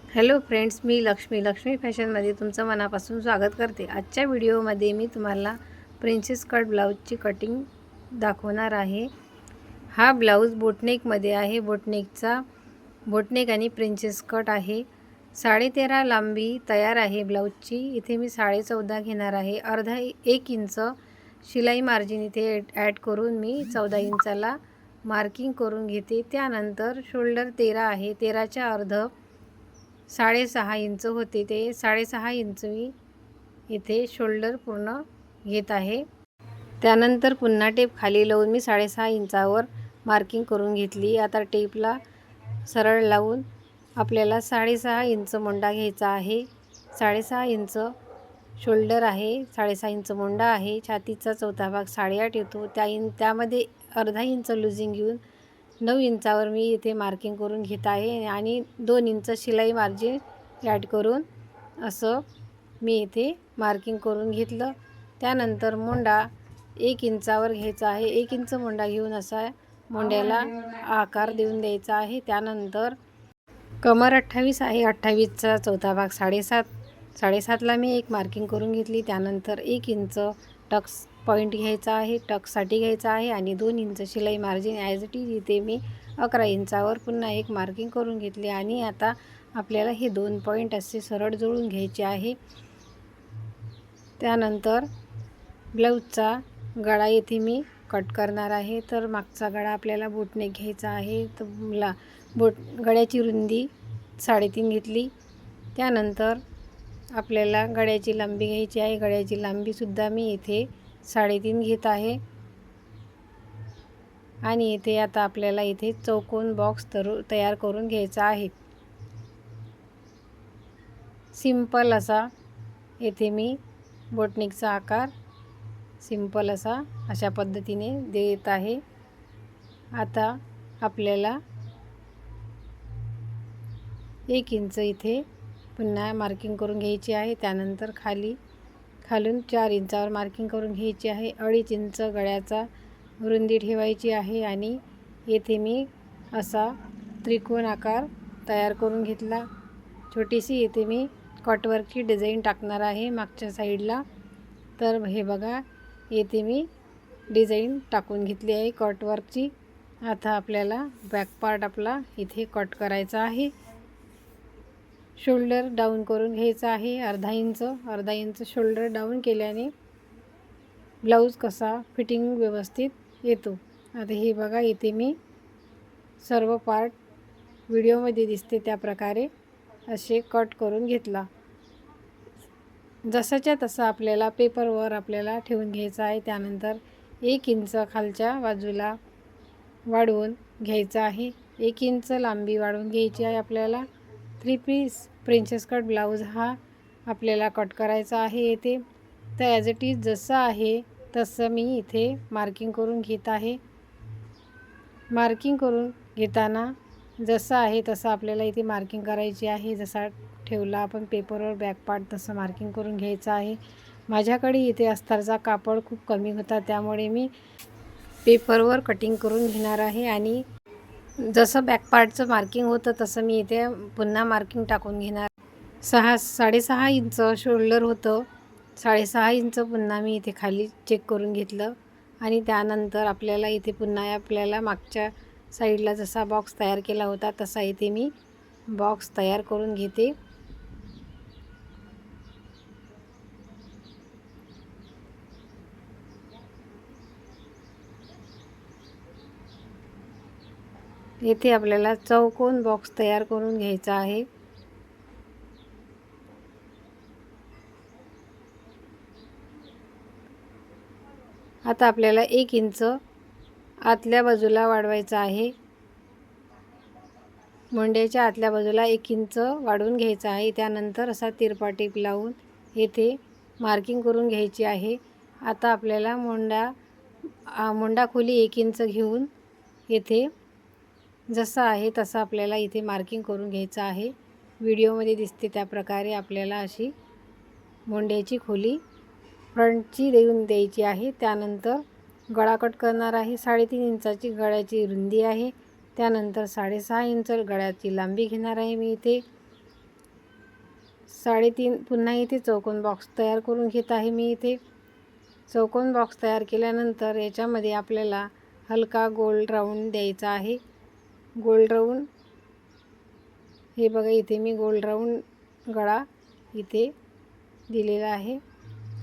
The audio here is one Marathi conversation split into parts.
हॅलो फ्रेंड्स, मी लक्ष्मी फॅशनमध्ये तुमचं मनापासून स्वागत करते। आजच्या व्हिडिओमध्ये मी तुम्हाला प्रिन्सेस कट ब्लाऊजची कटिंग दाखवणार आहे। हा ब्लाऊज बोटनेकमध्ये आहे। बोटनेक आणि प्रिन्सेस कट आहे। 13.5 लांबी तयार आहे ब्लाऊजची। इथे मी 14.5 घेणार आहे। अर्धा 1 इंच शिलाई मार्जिन इथे ॲड करून मी 14 इंचाला मार्किंग करून घेते। त्यानंतर शोल्डर 13 आहे। 13च्या अर्ध 6.5 इंच होते, ते 6.5 इंच मी इथे शोल्डर पूर्ण घेत आहे। त्यानंतर पुन्हा टेप खाली लावून मी 6.5 इंचावर मार्किंग करून घेतली। आता टेपला सरळ लावून आपल्याला 6.5 इंच मोंडा घ्यायचा आहे। 6.5 इंच शोल्डर आहे, 6.5 इंच मोंडा आहे। छातीचा चौथा भाग 8.5 येतो, त्यामध्ये अर्धा इंच लूजिंग घेऊन 9 इंचावर मी इथे मार्किंग करून घेत आहे आणि 2 इंच शिलाई मार्जिन ॲड करून असं मी इथे मार्किंग करून घेतलं। त्यानंतर मोंडा 1 इंचावर घ्यायचा आहे। 1 इंच मोंडा घेऊन असा मोंड्याला आकार देऊन द्यायचा आहे। त्यानंतर कमर 28 आहे, 28चा चौथा भाग 7.5ला मी एक मार्किंग करून घेतली। त्यानंतर 1 इंच टक्स पॉईंट घ्यायचा आहे, टक्ससाठी घ्यायचा आहे आणि 2 इंच शिलाई मार्जिन ॲज इट इज इथे मी 11 इंचावर पुन्हा एक मार्किंग करून घेतली आणि आता आपल्याला हे 2 पॉईंट असे सरळ जुळून घ्यायचे आहे। त्यानंतर ब्लाऊजचा गळा येथे मी कट करणार आहे। तर मागचा गळा आपल्याला बोटनेक घ्यायचा आहे। तर गळ्याची रुंदी 3.5 घेतली। त्यानंतर आपल्याला गळ्याची लांबी घ्यायची आहे। गळ्याची लांबीसुद्धा मी इथे 3.5 घेत आहे आणि इथे आता आपल्याला इथे चौकोन बॉक्स तयार करून घ्यायचा आहे। सिंपल असा येथे मी बोटनेकचा आकार सिंपल अशा पद्धतीने देत आहे। आता आपल्याला 1 इंच इथे पुन्हा मार्किंग करून घ्यायची आहे। त्यानंतर खालून 4 इंचावर मार्किंग करून घ्यायची आहे। 2.5 इंच गळ्याचा रुंदी ठेवायची आहे आणि येथे मी असा त्रिकोण आकार तयार करून घेतला। छोटीशी येथे मी कटवर्कची डिझाईन टाकणार आहे मागच्या साईडला। तर हे बघा, येथे मी डिझाईन टाकून घेतली आहे कटवर्कची। आता आपल्याला बॅक पार्ट आपला इथे कट करायचा आहे। शोल्डर डाऊन करून घ्यायचा आहे अर्धा इंच शोल्डर डाऊन केल्याने ब्लाऊज कसा फिटिंग व्यवस्थित येतो। आता हे बघा, इथे मी सर्व पार्ट व्हिडिओमध्ये दिसते त्या प्रकारे असे कट करून घेतला। जसाच्या तसा आपल्याला पेपरवर आपल्याला ठेवून घ्यायचा आहे। त्यानंतर 1 इंच खालच्या बाजूला वाढवून घ्यायचा आहे। 1 इंच लांबी वाढवून घ्यायची आहे आपल्याला। 3 पीस प्रिन्सेस कट ब्लाऊज हा आपल्याला कट करायचा आहे येथे। तर ॲज इट इज जसं आहे तसं मी इथे मार्किंग करून घेत आहे। मार्किंग करून घेताना जसं आहे तसं आपल्याला इथे मार्किंग करायची आहे। जसा ठेवला आपण पेपरवर बॅक पार्ट तसं मार्किंग करून घ्यायचं आहे। माझ्याकडे इथे अस्तरचा कापड खूप कमी होता, त्यामुळे मी पेपरवर कटिंग करून घेणार आहे आणि जसं बॅक पार्टचं मार्किंग होतं तसं मी इथे पुन्हा मार्किंग टाकून घेणार। 6.5 इंच शोल्डर होतं, 6.5 इंच पुन्हा मी इथे खाली चेक करून घेतलं आणि त्यानंतर आपल्याला इथे पुन्हा आपल्याला मागच्या साईडला जसा बॉक्स तयार केला होता तसा इथे मी बॉक्स तयार करून घेते। येथे आपल्याला चौकोन बॉक्स तयार करून घ्यायचा आहे। आता आपल्याला 1 इंच आतल्या बाजूला वाढवायचा आहे। मोंड्याच्या आतल्या बाजूला 1 इंच वाढवून घ्यायचा आहे। त्यानंतर असा तिरपा टेप लावून येथे मार्किंग करून घ्यायची आहे। आता आपल्याला मोंडा खोली 1 इंच घेऊन येथे जसं आहे तसं आपल्याला इथे मार्किंग करून घ्यायचं आहे। व्हिडिओमध्ये दिसते त्या प्रकारे आपल्याला अशी मोंड्याची खोली फ्रंटची देऊन द्यायची आहे। त्यानंतर गळा कट करणार आहे। 3.5 इंचाची गळ्याची रुंदी आहे। त्यानंतर 6.5 इंच गळ्याची लांबी घेणार आहे मी इथे 3.5 पुन्हा इथे चौकोन बॉक्स तयार करून घेत आहे मी। इथे चौकोन बॉक्स तयार केल्यानंतर याच्यामध्ये आपल्याला हलका गोल्ड राऊंड द्यायचा आहे। गोल्ड राऊंड हे बघा, इथे मी गोल्ड राऊंड गळा इथे दिलेला आहे।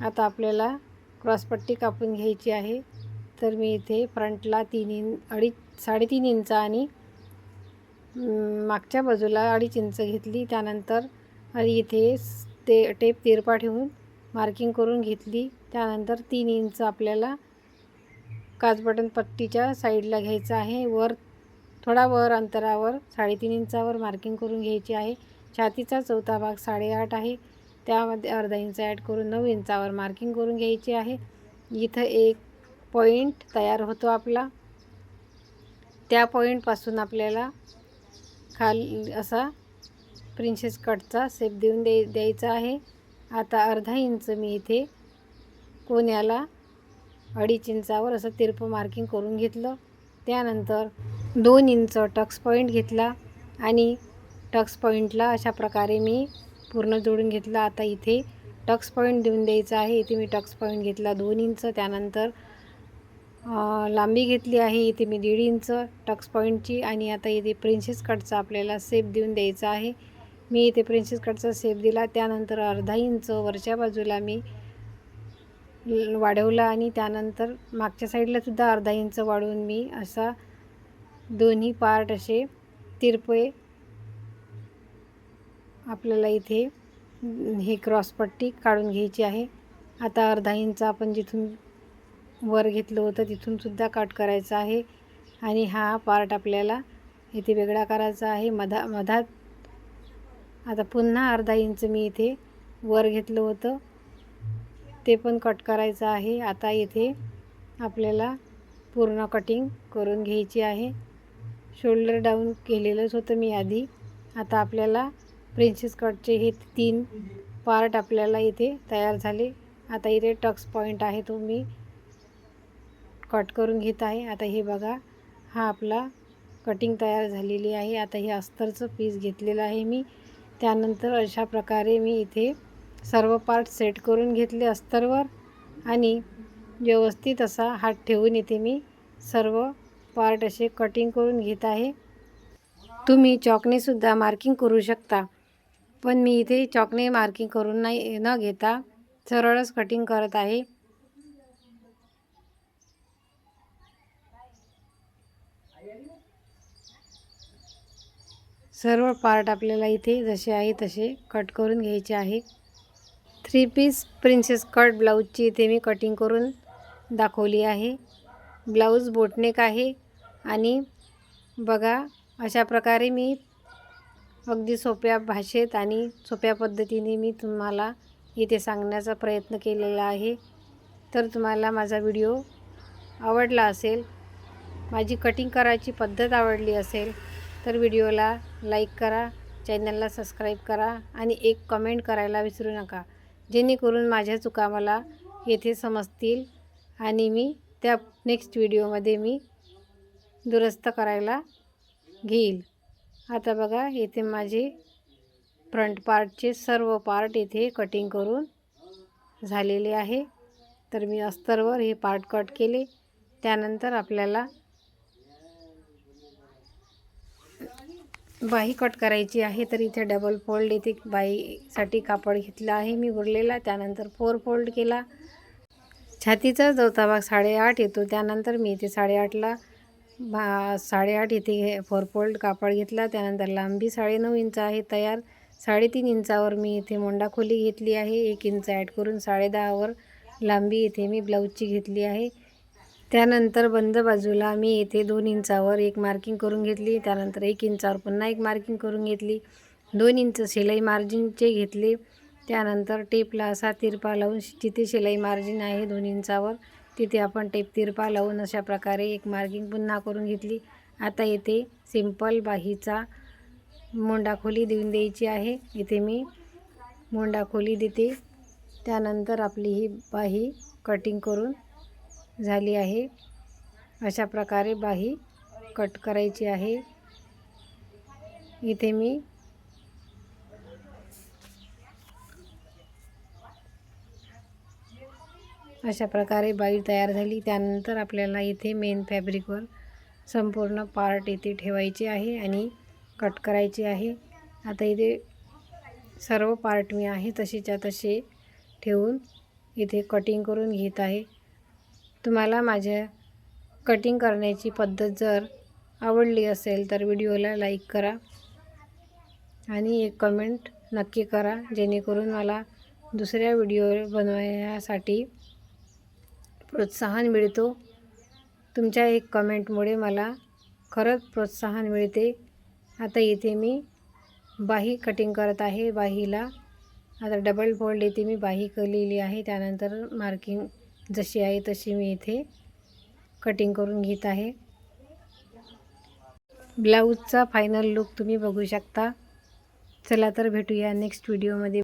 आता आपल्याला क्रॉसपट्टी कापून घ्यायची आहे। तर मी इथे फ्रंटला 3.5 इंच आणि मागच्या बाजूला 2.5 इंच घेतली। त्यानंतर इथे टेप तिरपा ठेवून मार्किंग करून घेतली। त्यानंतर 3 इंच आपल्याला काजबटन पट्टीच्या साईडला घ्यायचं आहे। थोडा वर अंतरावर 3.5 इंचावर मार्किंग करून घ्यायची आहे। छातीचा चौथा भाग 8.5 आहे, त्यामध्ये अर्धा इंच ॲड करून 9 इंचावर मार्किंग करून घ्यायची आहे। इथं एक पॉईंट तयार होतो आपला, त्या पॉईंटपासून आपल्याला असा प्रिन्सेस कटचा शेप देऊन द्यायचा आहे। आता अर्धा इंच मी इथे कोण्याला 2.5 इंचावर असं तिरपं मार्किंग करून घेतलं। त्यानंतर 2 इंच टक्स पॉईंट घेतला आणि टक्स पॉईंटला अशा प्रकारे मी पूर्ण जोडून घेतला। आता इथे टक्स पॉईंट देऊन द्यायचा आहे। इथे मी टक्स पॉईंट घेतला 2 इंच। त्यानंतर लांबी घेतली आहे इथे मी 1.5 इंच टक्स पॉईंटची। आणि आता इथे प्रिन्सेस कटचा आपल्याला शेप देऊन द्यायचा आहे। मी इथे प्रिन्सेस कटचा शेप दिला। त्यानंतर अर्धा इंच वरच्या बाजूला मी वाढवला आणि त्यानंतर मागच्या साईडला सुद्धा अर्धा इंच वाढवून मी असा दोन्ही पार्ट असे तिरपे आपल्याला इथे हे क्रॉसपट्टी काढून घ्यायची आहे। आता अर्धा इंच आपण जिथून वर घेतलं होतं तिथून सुद्धा कट करायचा आहे आणि हा पार्ट आपल्याला इथे वेगळा करायचा आहे मधात। आता पुन्हा अर्धा इंच मी इथे वर घेतलं होतं ते पण कट करायचं आहे। आता इथे आपल्याला पूर्ण कटिंग करून घ्यायची आहे। शोल्डर डाऊन केलेलंच होतं मी आधी। आता आपल्याला प्रिन्सेस कटचे हे 3 पार्ट आपल्याला इथे तयार झाले। आता इथे टक्स पॉईंट आहे तो मी कट करून घेत आहे। आता हे बघा, हा आपला कटिंग तयार झालेली आहे। आता हे अस्तरचं पीस घेतलेलं आहे मी। त्यानंतर अशा प्रकारे मी इथे सर्व पार्ट सेट करून घेतले अस्तरवर आणि व्यवस्थित असा हात ठेवून इथे मी सर्व पार्ट असे कटिंग करून घेत आहे। तुम्ही चॉकने सुद्धा मार्किंग करू शकता, पण मी इथे चॉकने मार्किंग करून न घेता सरळच कटिंग करत आहे। सर्व पार्ट आपल्याला इथे जसे आहे तसे कट करून घ्यायचे आहे। 3 पीस प्रिन्सेस कट ब्लाऊजची इथे मी कटिंग करून दाखवली आहे। ब्लाऊज बोटनेक आहे आणि बघा अशा प्रकारे मी अगदी सोप्या भाषेत आणि सोप्या पद्धतीने मी तुम्हाला इथे सांगण्याचा प्रयत्न केलेला आहे। तर तुम्हाला माझा व्हिडिओ आवडला असेल, माझी कटिंग करायची पद्धत आवडली असेल तर व्हिडिओला लाईक करा, चॅनलला सबस्क्राईब करा आणि एक कमेंट करायला विसरू नका, जेणेकरून माझ्या चुका मला येथे समजतील आणि मी त्या नेक्स्ट व्हिडिओमध्ये मी दुरुस्त करायला घेईल। आता बघा, येथे माझे फ्रंट पार्टचे सर्व पार्ट इथे कटिंग करून झालेले आहे। तर मी अस्तरवर हे पार्ट कट केले। त्यानंतर आपल्याला बाही कट करायची आहे। तर इथे डबल फोल्ड इथे बाहीसाठी कापड घेतला आहे मी उरलेला। त्यानंतर 4 फोल्ड केला। छातीचा चौथा भाग 8.5 येतो। त्यानंतर मी इथे 8.5ला 8.5 इथे 4 फोल्ड कापड घेतला। त्यानंतर लांबी 9.5 इंच आहे तयार। 3.5 इंचावर मी इथे मोंडा खोली घेतली आहे। 1 इंच ॲड करून 10.5वर लांबी इथे मी ब्लाऊजची घेतली आहे। त्यानंतर बंद बाजूला मी इथे 2 इंचावर एक मार्किंग करून घेतली। त्यानंतर 1 इंचावर पुन्हा एक मार्किंग करून घेतली। 2 इंच शिलाई मार्जिनचे घेतले। त्यानंतर टेपला असा तिरपा लावून जिथे शिलाई मार्जिन आहे 2 इंचावर तिथे आपण टेप तिरपा लावून अशा प्रकारे एक मार्किंग पुन्हा करून घेतली। आता इथे सिंपल बाहीचा मोंडा खोली देऊन द्यायची आहे। इथे मी मोंडा खोली देते। त्यानंतर आपली ही बाही कटिंग करून झाली आहे। अशा प्रकारे बाही कट करायची आहे। इथे मी अशा प्रकारे बाही तयार झाली. त्यानंतर आपल्याला इथे मेन फॅब्रिकवर संपूर्ण पार्ट इथे ठेवायचे आहे आणि कट करायचे आहे. आता इथे सर्व पार्ट मी आहे तसेच्या तसे ठेवून इथे कटिंग करून घेत आहे. तुम्हाला माझ्या कटिंग करण्याची पद्धत जर आवडली असेल तर व्हिडिओला लाईक करा आणि एक कमेंट नक्की करा, जेणेकरून मला दुसऱ्या व्हिडिओ बनवण्यासाठी प्रोत्साहन मिळतो. तुमच्या एक कमेंटमुळे मला खरंच प्रोत्साहन मिळते. आता इथे मी बाही कटिंग करत आहे. बाहीला आता डबल फोल्ड इथे मी बाही केलेली आहे. त्यानंतर मार्किंग जशी आहे तशी मी इथे कटिंग करून घेत आहे. ब्लाऊजचा फायनल लुक तुम्ही बघू शकता. चला तर भेटूया नेक्स्ट व्हिडिओमध्ये.